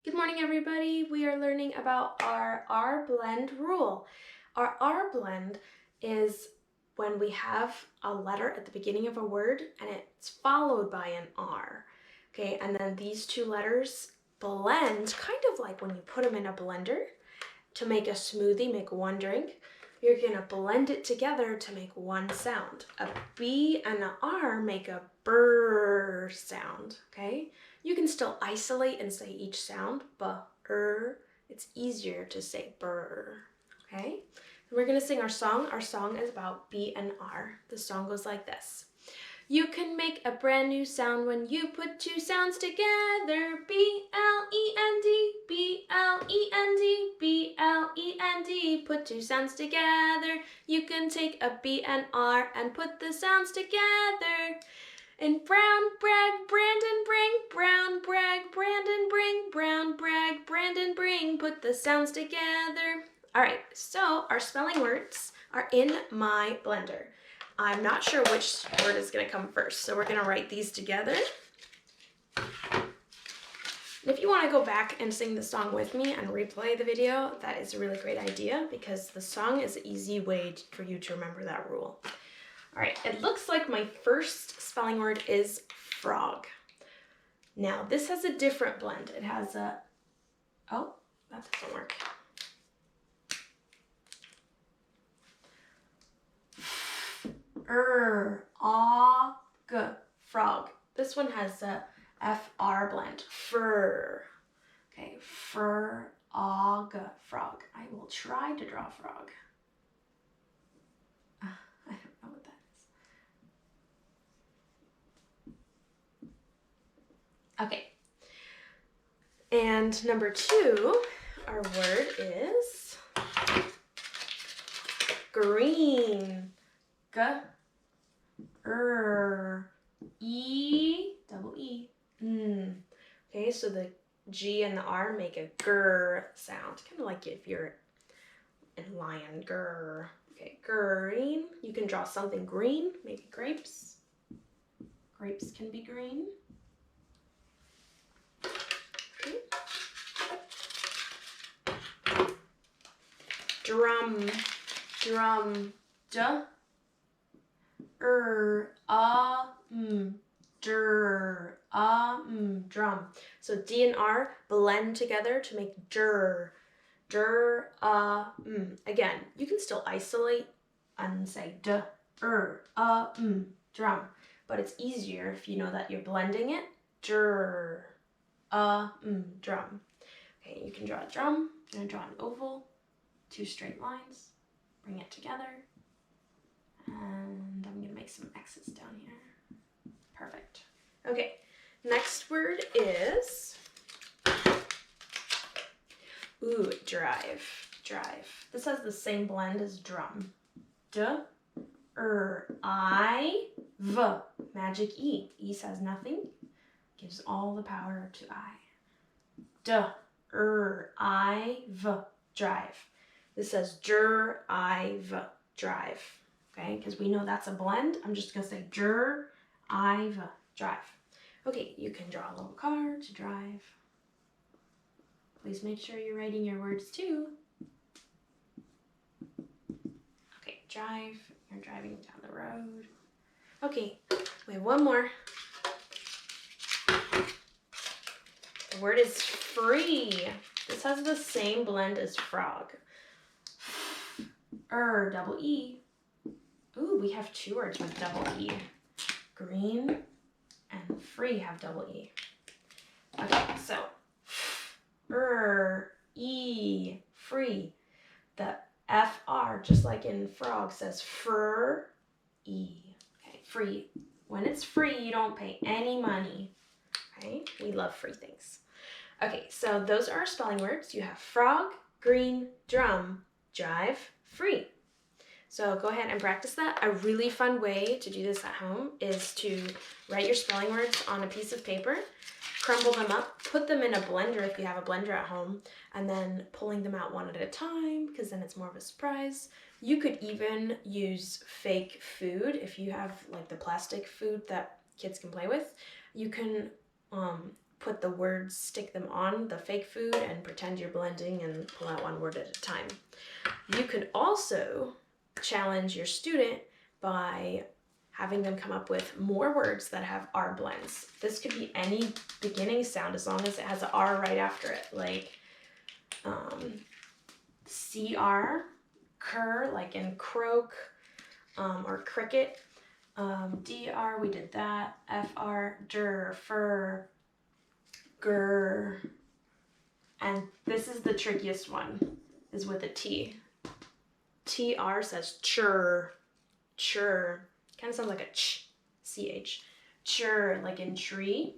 Good morning, everybody. We are learning about our R Blend rule. Our R Blend is when we have a letter at the beginning of a word and it's followed by an R. Okay, and then these two letters blend, kind of like when you put them in a blender to make a smoothie, make one drink. You're gonna blend it together to make one sound. A B and an R make a brr sound, okay? You can still isolate and say each sound, but it's easier to say brr, okay? And we're gonna sing our song. Our song is about B and R. The song goes like this. You can make a brand new sound when you put two sounds together. B-L-E-N-D, B-L-E-N-D, B-L-E-N-D. Put two sounds together. You can take a B and R and put the sounds together. And brown brag, Brandon bring, brown brag, Brandon bring, brown brag, Brandon bring. Put the sounds together. All right, so our spelling words are in my blender. I'm not sure which word is going to come first, so we're going to write these together. And if you want to go back and sing the song with me and replay the video, that is a really great idea because the song is an easy way for you to remember that rule. All right, it looks like my first spelling word is frog. Now, this has a different blend. It has a, oh, that doesn't work. Frog. This one has a FR blend, fur. Okay, frog. I will try to draw a frog. I don't know what that is. Okay. And number 2, our word is green. Double E. Okay, so the G and the R make a grr sound, kind of like if you're in lion, grr. Okay, green. You can draw something green, maybe grapes. Grapes can be green. Okay. Drum. Drum. So D and R blend together to make Again, you can still isolate and say drum, but it's easier if you know that you're blending it. Drum. Okay, you can draw a drum. I'm gonna draw an oval, 2 straight lines, bring it together. And I'm gonna make some X's down here. Perfect. Okay, next word is, drive. This has the same blend as drum. Magic E. E says nothing, gives all the power to I. Drive. This says drive. Okay, because we know that's a blend. I'm just gonna say drive. Okay, you can draw a little car to drive. Please make sure you're writing your words too. Okay, drive. You're driving down the road. Okay, we have one more. The word is free. This has the same blend as frog. Double E. Ooh, we have 2 words with double E. Green and free have double E. Okay, so free. The FR, just like in frog, says fur E. Okay, free. When it's free, you don't pay any money. Okay, we love free things. Okay, so those are our spelling words. You have frog, green, drum, drive, free. So go ahead and practice that. A really fun way to do this at home is to write your spelling words on a piece of paper, crumble them up, put them in a blender if you have a blender at home, and then pulling them out one at a time because then it's more of a surprise. You could even use fake food if you have like the plastic food that kids can play with. You can put the words, stick them on the fake food and pretend you're blending and pull out one word at a time. You can also challenge your student by having them come up with more words that have R blends. This could be any beginning sound as long as it has an R right after it, like CR, cur, like in croak, or cricket. DR, we did that. FR, dir, fur, gur. And this is the trickiest one, is with a T. TR says chur, chur. Kind of sounds like a ch, CH. Chur, like in tree.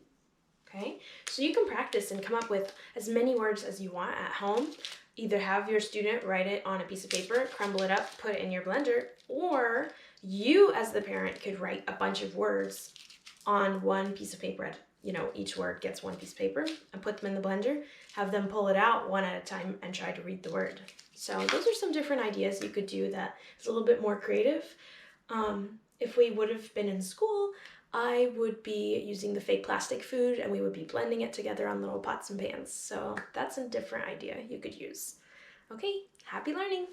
Okay, so you can practice and come up with as many words as you want at home. Either have your student write it on a piece of paper, crumble it up, put it in your blender, or you as the parent could write a bunch of words on one piece of paper. You know, each word gets one piece of paper and put them in the blender, have them pull it out one at a time and try to read the word. So those are some different ideas you could do that is a little bit more creative. If we would have been in school, I would be using the fake plastic food and we would be blending it together on little pots and pans. So that's a different idea you could use. Okay, happy learning!